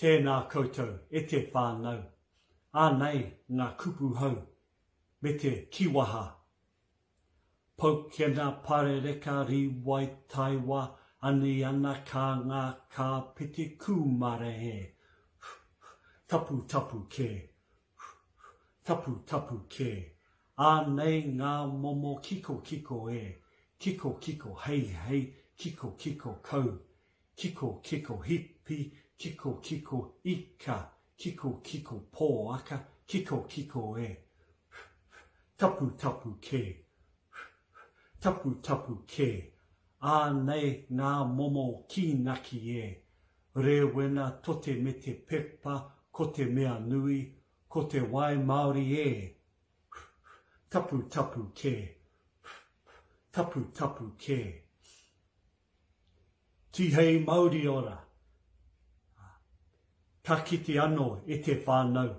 Tēnā koutou e te whānau. Ānei ngā kupu hau me te kiwaha. Pokena pare reka riwai taiwa ani ana ka ngā ka piti kumare he. Tapu tapu ke. Tapu tapu ke. Ānei ngā momo kiko kiko e. Kiko kiko hei hei. Kiko kiko kau. Kiko kiko hipi. Kiko kiko ika. Kiko kiko pōaka. Kiko kiko e. Tapu tapu ke. Tapu tapu ke. Ānei ngā momo ki naki e. Rewena tote me te pepa. Ko te mea nui. Ko te wai Māori e. Tapu tapu ke. Tapu tapu ke. Tihei Māori ora. Ka kite anō e te whānau.